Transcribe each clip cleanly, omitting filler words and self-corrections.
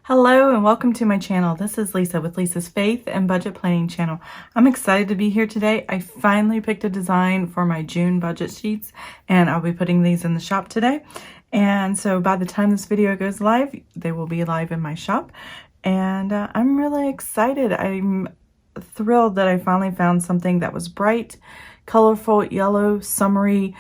Hello and welcome to my channel. This is Lisa with Lisa's Faith and Budget Planning channel. I'm excited to be here today. I finally picked a design for my June budget sheets and I'll be putting these in the shop today. And so by the time this video goes live, they will be live in my shop. And I'm really excited. I'm thrilled that I finally found something that was bright, colorful, yellow, summery,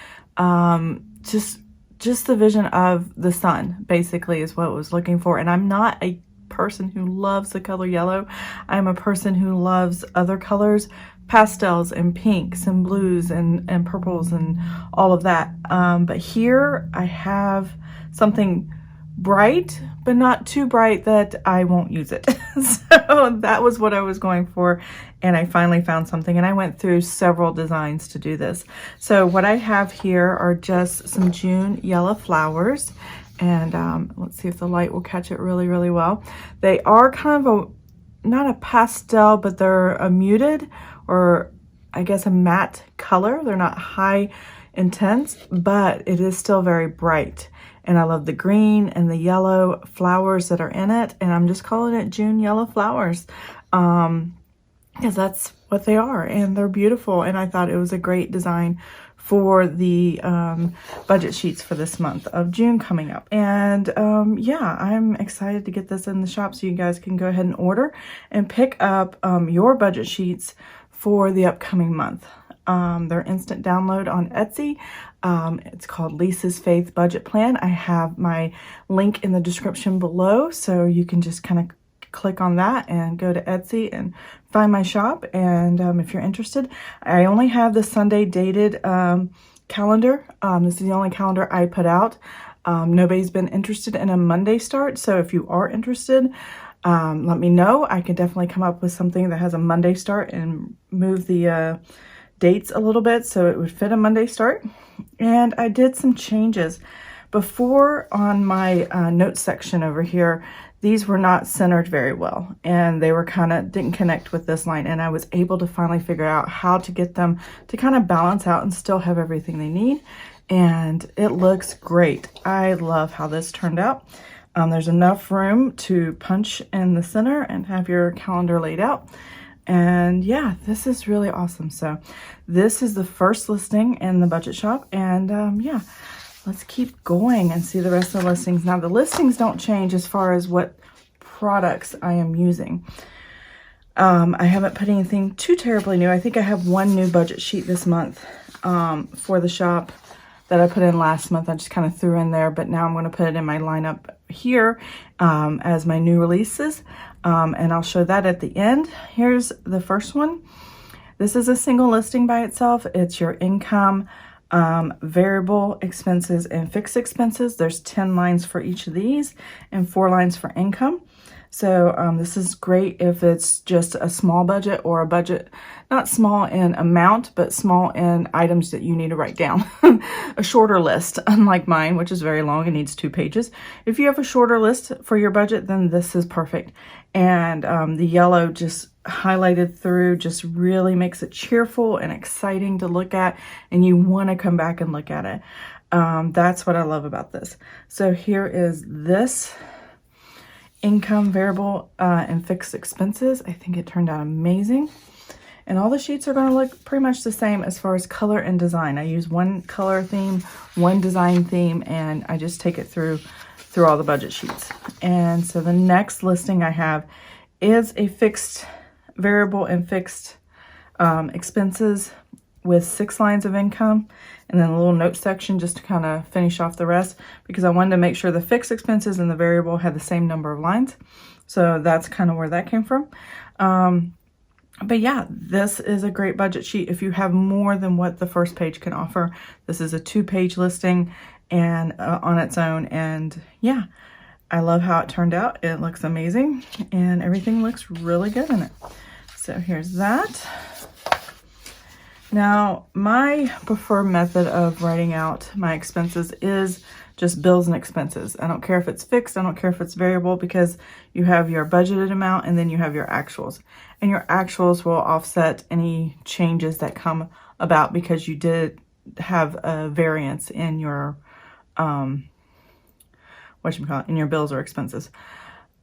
just the vision of the sun basically is what I was looking for. And I'm not a person who loves the color yellow. I'm a person who loves other colors, pastels and pinks and blues and purples and all of that. But here I have something bright, but not too bright that I won't use it. So that was what I was going for. And I finally found something, and I went through several designs to do this. So what I have here are just some June yellow flowers. And let's see if the light will catch it really, really well. They are kind of not a pastel, but they're a muted, or I guess a matte color. They're not high intense, but it is still very bright. And I love the green and the yellow flowers that are in it. And I'm just calling it June yellow flowers because that's what they are. And they're beautiful. And I thought it was a great design for the budget sheets for this month of June coming up. And yeah, I'm excited to get this in the shop so you guys can go ahead and order and pick up your budget sheets for the upcoming month. They're instant download on Etsy. It's called Lisa's Faith Budget Plan. I have my link in the description below, so you can just kind of click on that and go to Etsy and find my shop. And if you're interested, I only have the Sunday dated calendar. This is the only calendar I put out. Nobody's been interested in a Monday start, so if you are interested, let me know. I can definitely come up with something that has a Monday start and move the dates a little bit so it would fit a Monday start. And I did some changes. Before, on my notes section over here, these were not centered very well, and they were didn't connect with this line, and I was able to finally figure out how to get them to kind of balance out and still have everything they need, and it looks great. I love how this turned out. There's enough room to punch in the center and have your calendar laid out. And yeah, this is really awesome. So this is the first listing in the budget shop. And yeah, let's keep going and see the rest of the listings. Now the listings don't change as far as what products I am using. I haven't put anything too terribly new. I think I have one new budget sheet this month for the shop that I put in last month. I just kind of threw in there, but now I'm going to put it in my lineup here as my new releases. And I'll show that at the end. Here's the first one. This is a single listing by itself. It's your income, variable expenses, and fixed expenses. There's 10 lines for each of these and 4 lines for income. So this is great if it's just a small budget, or a budget not small in amount, but small in items that you need to write down. A shorter list, unlike mine, which is very long and needs 2 pages. If you have a shorter list for your budget, then this is perfect. And the yellow just highlighted through just really makes it cheerful and exciting to look at, and you want to come back and look at it. That's what I love about this. So here is this income, variable, and fixed expenses. I think it turned out amazing. And all the sheets are going to look pretty much the same as far as color and design. I use one color theme, one design theme, and I just take it through all the budget sheets. And so the next listing I have is a fixed, variable, and fixed expenses with 6 lines of income, and then a little note section just to kind of finish off the rest, because I wanted to make sure the fixed expenses and the variable had the same number of lines. So that's kind of where that came from. But yeah, this is a great budget sheet if you have more than what the first page can offer. This is a 2-page listing and on its own. And yeah, I love how it turned out. It looks amazing and everything looks really good in it. So here's that. Now, my preferred method of writing out my expenses is just bills and expenses. I don't care if it's fixed, I don't care if it's variable, because you have your budgeted amount and then you have your actuals. And your actuals will offset any changes that come about because you did have a variance in your in your bills or expenses.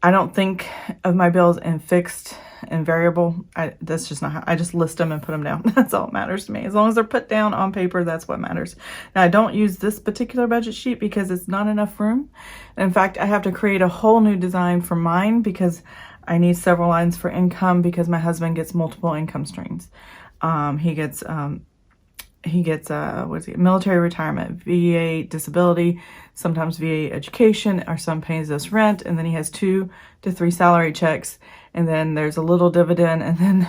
I don't think of my bills in fixed and variable. That's just not how I just list them and put them down. That's all that matters to me. As long as they're put down on paper, that's what matters. Now, I don't use this particular budget sheet because it's not enough room. In fact, I have to create a whole new design for mine because I need several lines for income because my husband gets multiple income streams. He gets military retirement, VA disability, sometimes VA education, or some pays us rent, and then he has 2 to 3 salary checks, and then there's a little dividend, and then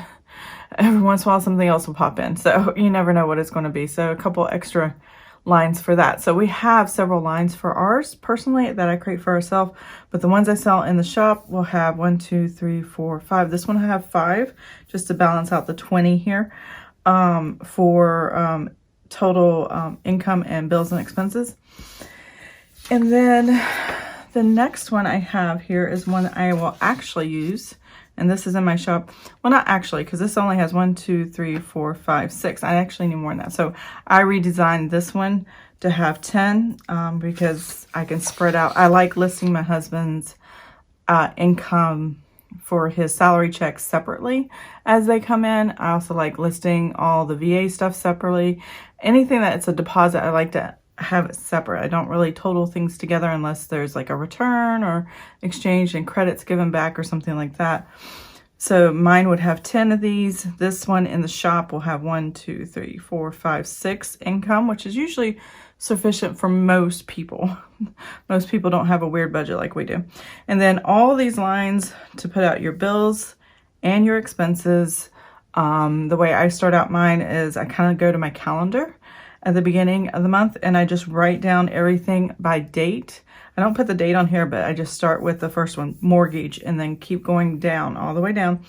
every once in a while something else will pop in. So you never know what it's going to be. So a couple extra lines for that. So we have several lines for ours personally that I create for ourselves, but the ones I sell in the shop will have 1, 2, 3, 4, 5. This one I have 5 just to balance out the 20 here. For total income and bills and expenses. And then the next one I have here is one I will actually use, and this is in my shop. Well, not actually, because this only has 1, 2, 3, 4, 5, 6. I actually need more than that. So I redesigned this one to have 10 because I can spread out. I like listing my husband's income for his salary checks separately as they come in. I also like listing all the VA stuff separately. Anything that's a deposit, I like to have it separate. I don't really total things together unless there's like a return or exchange and credits given back or something like that. So mine would have 10 of these. This one in the shop will have 1, 2, 3, 4, 5, 6 income, which is usually sufficient for most people. Most people don't have a weird budget like we do. And then all these lines to put out your bills and your expenses. The way I start out mine is I kind of go to my calendar at the beginning of the month and I just write down everything by date. I don't put the date on here, but I just start with the first one, mortgage, and then keep going down, all the way down.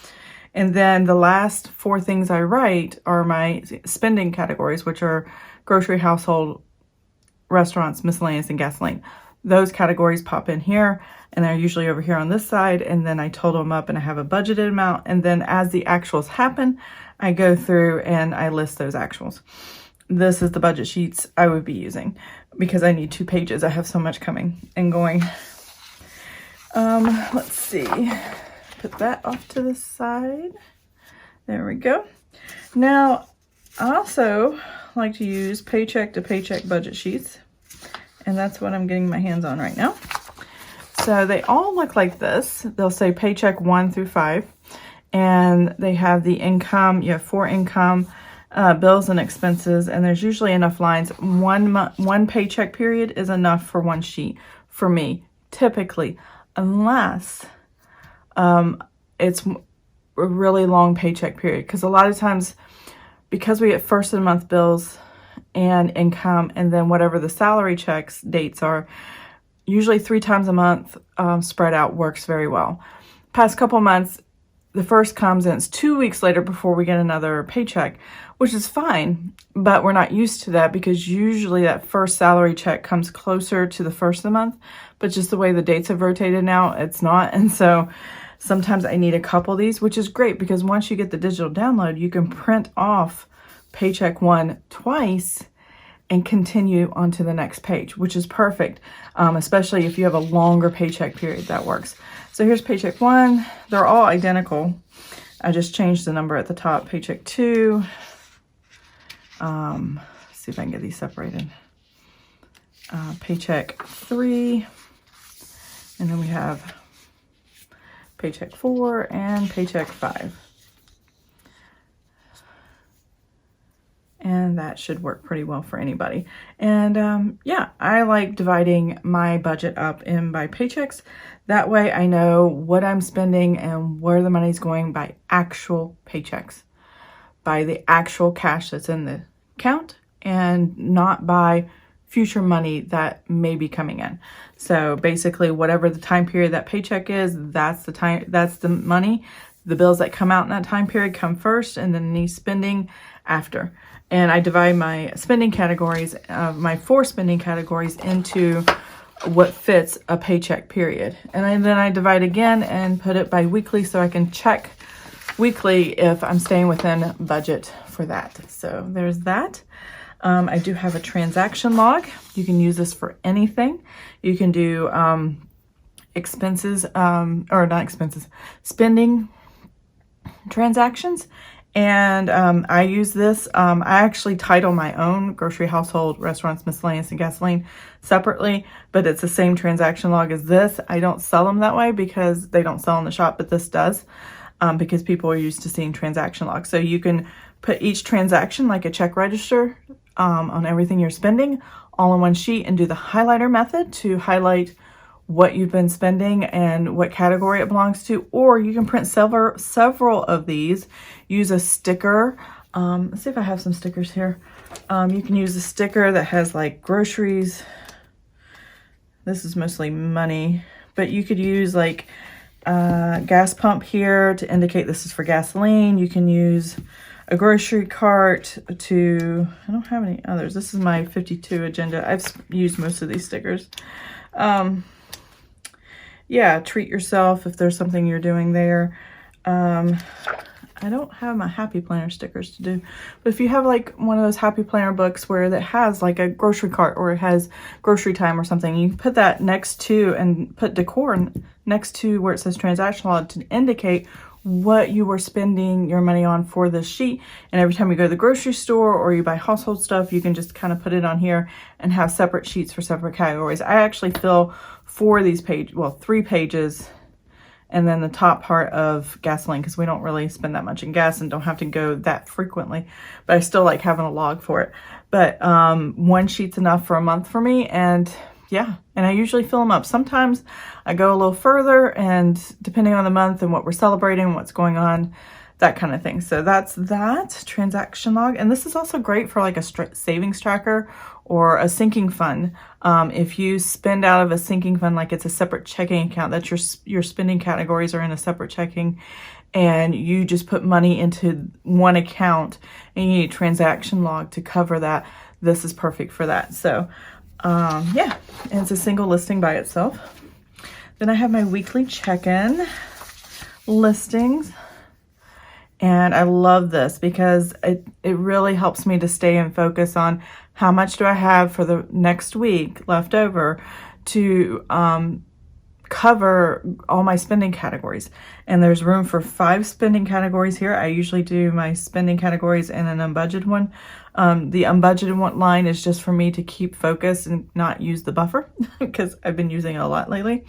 And then the last 4 things I write are my spending categories, which are grocery, household, restaurants, miscellaneous, and gasoline. Those categories pop in here, and they're usually over here on this side, and then I total them up and I have a budgeted amount, and then as the actuals happen, I go through and I list those actuals. This is the budget sheets I would be using because I need 2 pages. I have so much coming and going. Let's see. Put that off to the side. There we go. Now, I also like to use paycheck to paycheck budget sheets, and that's what I'm getting my hands on right now. So they all look like this. They'll say paycheck 1 through 5, and they have the income. You have 4 income, bills and expenses, and there's usually enough lines. One paycheck period is enough for 1 sheet for me, typically, unless it's a really long paycheck period, because a lot of times, because we get first of the month bills and income, and then whatever the salary checks dates are, usually 3 times a month spread out works very well. Past couple months, the first comes and it's 2 weeks later before we get another paycheck, which is fine, but we're not used to that because usually that first salary check comes closer to the first of the month, but just the way the dates have rotated now, it's not. And so sometimes I need a couple of these, which is great because once you get the digital download, you can print off paycheck 1 twice and continue on to the next page, which is perfect, especially if you have a longer paycheck period. That works. So here's paycheck 1. They're all identical. I just changed the number at the top. Paycheck 2. See if I can get these separated. Paycheck 3. And then we have paycheck 4 and paycheck 5. And that should work pretty well for anybody. And yeah, I like dividing my budget up in by paychecks. That way I know what I'm spending and where the money's going by actual paychecks, by the actual cash that's in the account, and not by future money that may be coming in. So basically, whatever the time period that paycheck is, that's the time, that's the money. The bills that come out in that time period come first, and then any spending after. And I divide my spending categories, my 4 spending categories, into what fits a paycheck period. And then I divide again and put it by weekly so I can check weekly if I'm staying within budget for that. So there's that. I do have a transaction log. You can use this for anything. You can do expenses, or not expenses, spending transactions. And I use this. I actually title my own grocery, household, restaurants, miscellaneous, and gasoline separately, but it's the same transaction log as this. I don't sell them that way because they don't sell in the shop, but this does, because people are used to seeing transaction logs. So you can put each transaction like a check register on everything you're spending all in one sheet, and do the highlighter method to highlight what you've been spending and what category it belongs to. Or you can print several of these, use a sticker. Let's see if I have some stickers here. You can use a sticker that has like groceries. This is mostly money, but you could use like gas pump here to indicate this is for gasoline. You can use a grocery cart to, I don't have any others. This is my 52 agenda. I've used most of these stickers. Yeah, treat yourself if there's something you're doing there. I don't have my Happy Planner stickers to do, but if you have like one of those Happy Planner books where that has like a grocery cart or it has grocery time or something, you can put that next to and put decor next to where it says transaction log to indicate what you were spending your money on for this sheet. And every time you go to the grocery store or you buy household stuff, you can just kind of put it on here and have separate sheets for separate categories. I actually fill 3 pages, and then the top part of gasoline, because we don't really spend that much in gas and don't have to go that frequently, but I still like having a log for it. But one sheet's enough for a month for me, and yeah, and I usually fill them up. Sometimes I go a little further, and depending on the month and what we're celebrating, what's going on, that kind of thing. So that's that transaction log. And this is also great for like a savings tracker or a sinking fund. If you spend out of a sinking fund, like it's a separate checking account, that your spending categories are in a separate checking, and you just put money into one account and you need a transaction log to cover that, this is perfect for that. So yeah, and it's a single listing by itself. Then I have my weekly check-in listings. And I love this because it really helps me to stay in focus on how much do I have for the next week left over to cover all my spending categories. And there's room for 5 spending categories here. I usually do my spending categories in an unbudgeted one. The unbudgeted one line is just for me to keep focus and not use the buffer because I've been using it a lot lately.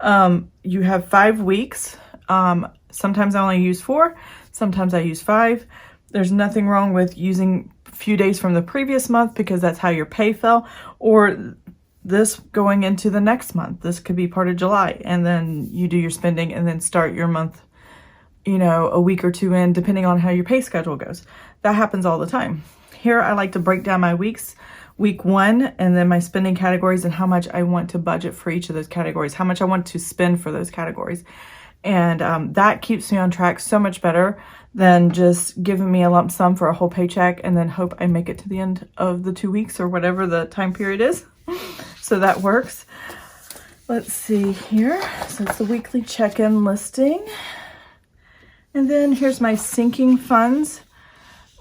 You have 5 weeks. Sometimes I only use 4. Sometimes I use 5. There's nothing wrong with using a few days from the previous month because that's how your pay fell, or this going into the next month. This could be part of July, and then you do your spending and then start your month, you know, a week or 2 in, depending on how your pay schedule goes. That happens all the time. Here I like to break down my weeks, week 1, and then my spending categories and how much I want to budget for each of those categories, how much I want to spend for those categories. And that keeps me on track so much better than just giving me a lump sum for a whole paycheck and then hope I make it to the end of the 2 weeks or whatever the time period is. So that works. Let's see here. So it's the weekly check-in listing. And then here's my sinking funds,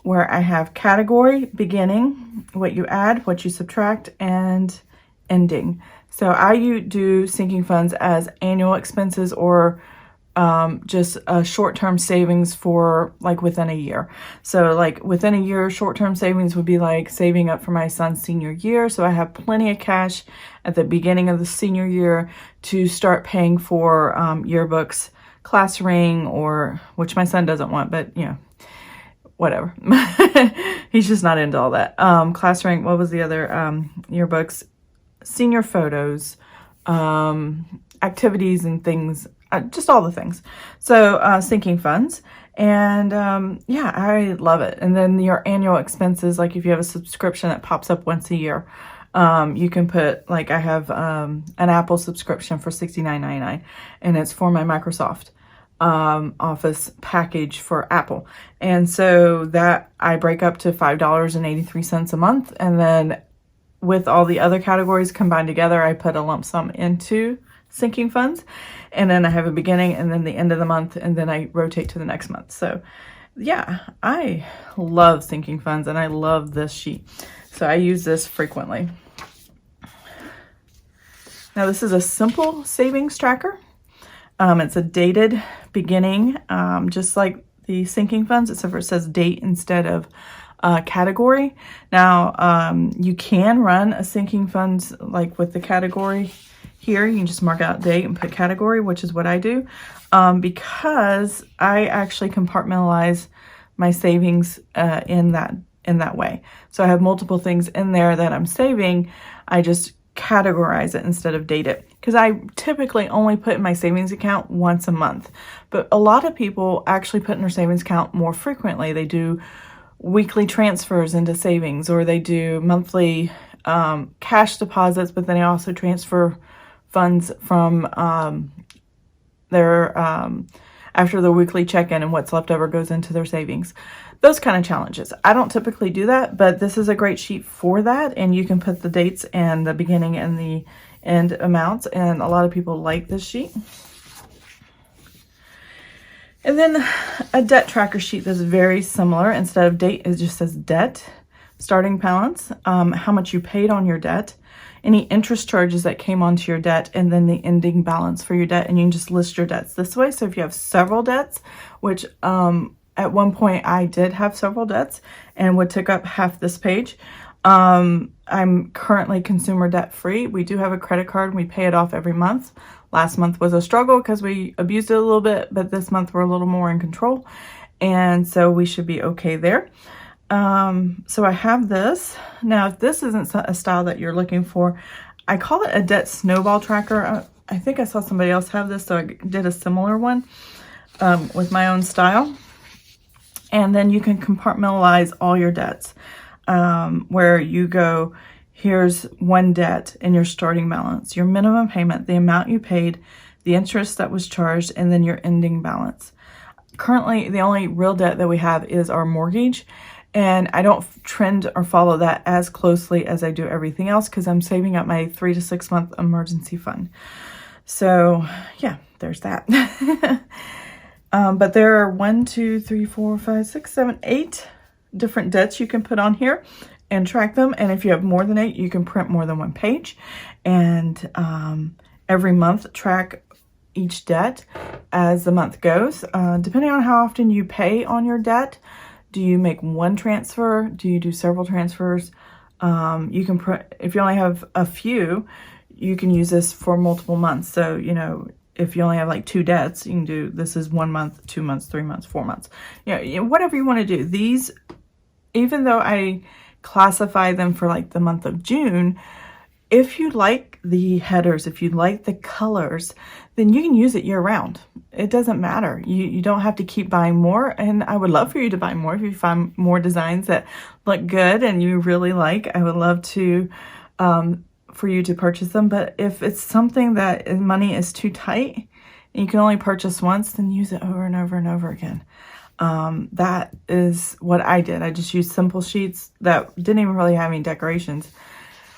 where I have category, beginning, what you add, what you subtract, and ending. So I do sinking funds as annual expenses or just a short-term savings for like within a year. So like within a year, short-term savings would be like saving up for my son's senior year. So I have plenty of cash at the beginning of the senior year to start paying for yearbooks, class ring, or which my son doesn't want, but you know, whatever. He's just not into all that. Class ring, what was the other yearbooks? Senior photos, activities and things, just all the things. So sinking funds, and yeah, I love it. And then your annual expenses, like if you have a subscription that pops up once a year, you can put, like I have an Apple subscription for $69.99, and it's for my Microsoft Office package for Apple. And so that I break up to $5.83 a month, and then with all the other categories combined together, I put a lump sum into sinking funds, and then I have a beginning and then the end of the month, and then I rotate to the next month. So yeah, I love sinking funds, and I love this sheet. So I use this frequently. Now this is a simple savings tracker. It's a dated beginning, just like the sinking funds, except for it says date instead of category. Now, you can run a sinking funds like with the category here. You can just mark out date and put category, which is what I do, because I actually compartmentalize my savings in that way. So I have multiple things in there that I'm saving. I just categorize it instead of date it, because I typically only put in my savings account once a month, but a lot of people actually put in their savings account more frequently. They do weekly transfers into savings, or they do monthly cash deposits, but then they also transfer funds from their after the weekly check-in, and what's left over goes into their savings. Those kind of challenges. I don't typically do that, but this is a great sheet for that, and you can put the dates and the beginning and the end amounts, and a lot of people like this sheet. And then a debt tracker sheet that's very similar. Instead of date, it just says debt, starting balance, how much you paid on your debt, any interest charges that came onto your debt, and then the ending balance for your debt. And you can just list your debts this way. So if you have several debts, which at one point I did have several debts and would take up half this page. I'm currently consumer debt free. We do have a credit card and we pay it off every month. Last month was a struggle because we abused it a little bit, but this month we're a little more in control. And so we should be okay there. So I have this. Now, if this isn't a style that you're looking for, I call it a debt snowball tracker. I think I saw somebody else have this, so I did a similar one with my own style. And then you can compartmentalize all your debts, where you go, here's one debt and your starting balance, your minimum payment, the amount you paid, the interest that was charged, and then your ending balance. Currently, the only real debt that we have is our mortgage, and I don't trend or follow that as closely as I do everything else because I'm saving up my 3 to 6 month emergency fund. So yeah, there's that. But there are 1, 2, 3, 4, 5, 6, 7, 8 different debts you can put on here and track them. And if you have more than 8, you can print more than one page. And every month track each debt as the month goes. Depending on how often you pay on your debt, do you make one transfer? Do you do several transfers? You can print, if you only have a few, you can use this for multiple months. So, you know, if you only have like 2 debts, you can do, this is 1 month, 2 months, 3 months, 4 months. You know, whatever you want to do. These, even though I classify them for like the month of June, if you like the headers, if you like the colors, then you can use it year round. It doesn't matter. You don't have to keep buying more. And I would love for you to buy more. If you find more designs that look good and you really like, I would love to, for you to purchase them. But if it's something that money is too tight and you can only purchase once, then use it over and over and over again. That is what I did. I just used simple sheets that didn't even really have any decorations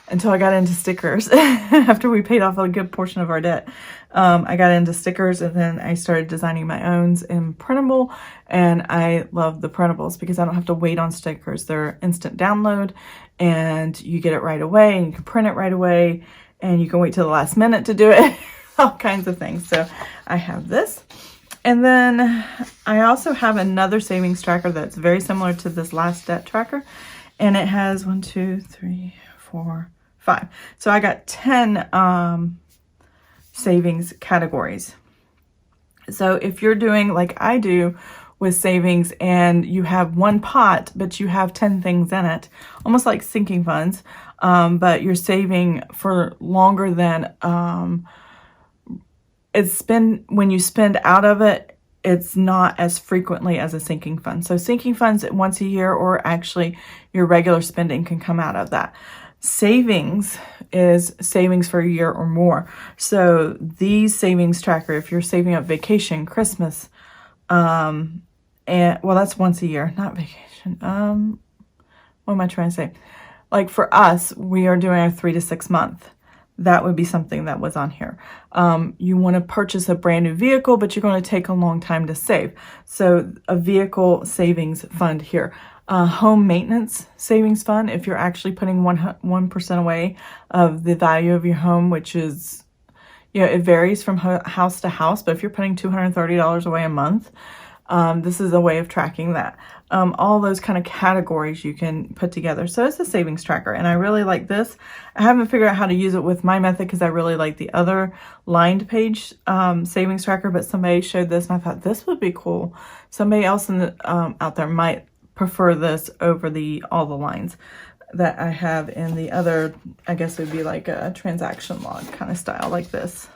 until I got into stickers. After we paid off a good portion of our debt, I got into stickers, and then I started designing my own in printable, and I love the printables because I don't have to wait on stickers. They're instant download, and you get it right away, and you can print it right away, and you can wait till the last minute to do it. All kinds of things. So I have this. And then I also have another savings tracker that's very similar to this last debt tracker, and it has 1, 2, 3, 4, 5. So I got 10 savings categories. So if you're doing like I do with savings and you have one pot, but you have 10 things in it, almost like sinking funds, but you're saving for longer than when you spend out of it, it's not as frequently as a sinking fund. So sinking funds once a year, or actually your regular spending can come out of that. Savings is savings for a year or more. So these savings tracker, if you're saving up vacation, Christmas, and well, that's once a year, not vacation. What am I trying to say? Like for us, we are doing a 3 to 6 month. That would be something that was on here. You want to purchase a brand new vehicle, but you're going to take a long time to save. So a vehicle savings fund here. Home maintenance savings fund, if you're actually putting 1% away of the value of your home, which is you know, it varies from house to house, but if you're putting $230 away a month, this is a way of tracking that. All those kind of categories you can put together. So it's a savings tracker, and I really like this. I haven't figured out how to use it with my method because I really like the other lined page savings tracker, but somebody showed this and I thought this would be cool. Somebody else in the, out there might prefer this over all the lines that I have in the other. I guess it would be like a transaction log kind of style like this.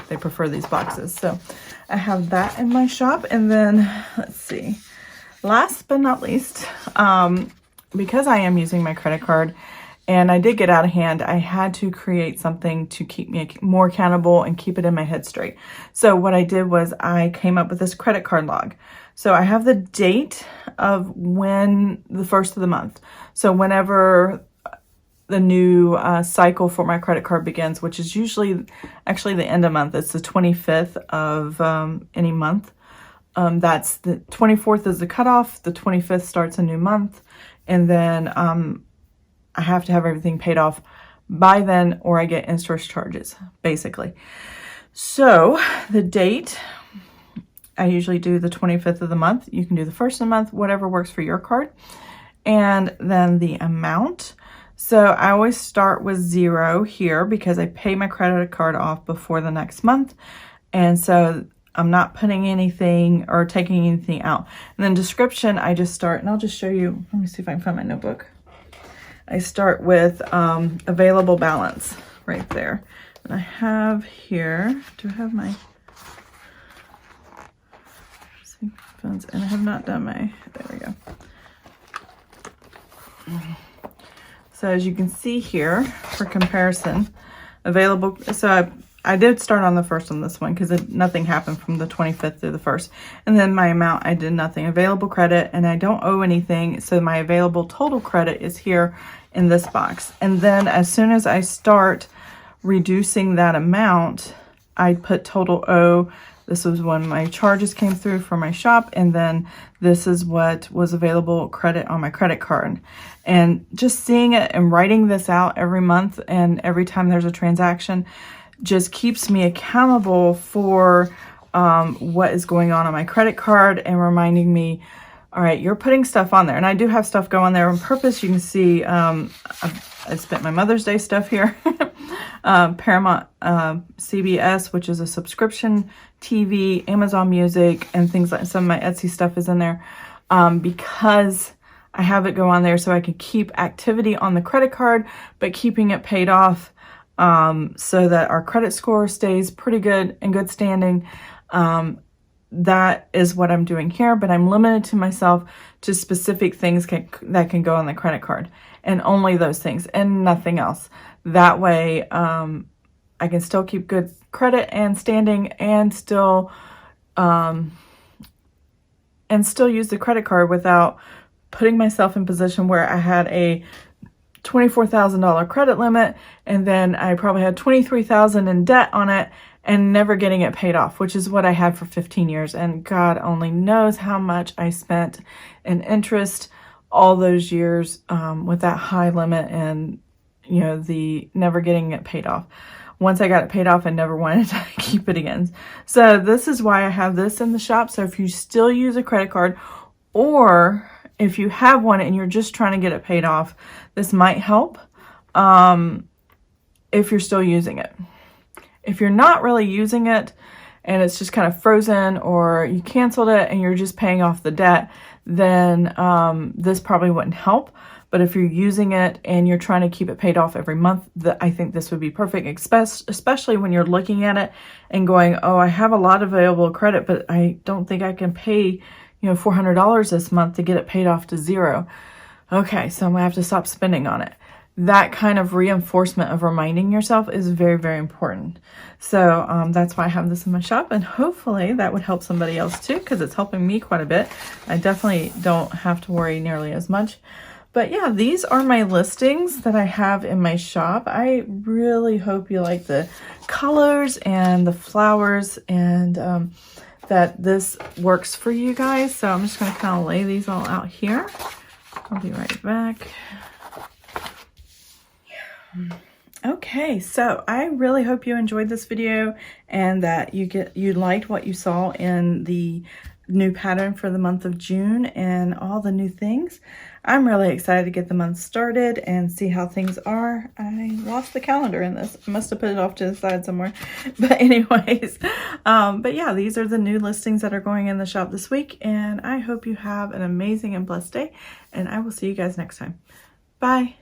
They prefer these boxes. So I have that in my shop. And then let's see, last but not least, because I am using my credit card and I did get out of hand, I had to create something to keep me more accountable and keep it in my head straight. So what I did was I came up with this credit card log. So I have the date of when the first of the month. So whenever the new cycle for my credit card begins, which is usually actually the end of month. It's the 25th of any month. That's the 24th is the cutoff. The 25th starts a new month. And then I have to have everything paid off by then or I get interest charges, basically. So the date, I usually do the 25th of the month. You can do the first of the month, whatever works for your card. And then the amount. So I always start with 0 here because I pay my credit card off before the next month. And so I'm not putting anything or taking anything out. And then description, I just start, and I'll just show you. Let me see if I can find my notebook. I start with available balance right there. And I have here, do I have my funds? And I have not done my, there we go. So as you can see here, for comparison, available, so I did start on the first on this one because nothing happened from the 25th through the 1st. And then my amount, I did nothing. Available credit, and I don't owe anything, so my available total credit is here in this box. And then as soon as I start reducing that amount, I put total owe. This was when my charges came through for my shop, and then this is what was available credit on my credit card. And just seeing it and writing this out every month and every time there's a transaction just keeps me accountable for what is going on my credit card and reminding me, all right, you're putting stuff on there. And I do have stuff go on there on purpose. You can see I spent my Mother's Day stuff here. Paramount CBS, which is a subscription TV, Amazon Music, and things like some of my Etsy stuff is in there because I have it go on there so I can keep activity on the credit card, but keeping it paid off so that our credit score stays pretty good and good standing. That is what I'm doing here, but I'm limited to myself to specific things that can go on the credit card, and only those things and nothing else. That way, I can still keep good credit and standing and still use the credit card without putting myself in position where I had a $24,000 credit limit and then I probably had $23,000 in debt on it and never getting it paid off, which is what I had for 15 years. And God only knows how much I spent in interest all those years with that high limit and, you know, the never getting it paid off. Once I got it paid off, I never wanted to keep it again. So this is why I have this in the shop. So if you still use a credit card, or if you have one and you're just trying to get it paid off, this might help if you're still using it. If you're not really using it and it's just kind of frozen, or you canceled it and you're just paying off the debt, then this probably wouldn't help. But if you're using it and you're trying to keep it paid off every month, I think this would be perfect, especially when you're looking at it and going, oh, I have a lot of available credit, but I don't think I can pay, $400 this month to get it paid off to zero. Okay, so I'm gonna have to stop spending on it. That kind of reinforcement of reminding yourself is very, very important. So that's why I have this in my shop, and hopefully that would help somebody else too, because it's helping me quite a bit. I definitely don't have to worry nearly as much. But yeah, these are my listings that I have in my shop. I really hope you like the colors and the flowers, and that this works for you guys. So I'm just going to kind of lay these all out here. I'll be right back. Okay. Okay, so I really hope you enjoyed this video and that you liked what you saw in the new pattern for the month of June and all the new things. I'm really excited to get the month started and see how things are. I lost the calendar in this. I must have put it off to the side somewhere. But anyways, but yeah, these are the new listings that are going in the shop this week, and I hope you have an amazing and blessed day, and I will see you guys next time. Bye.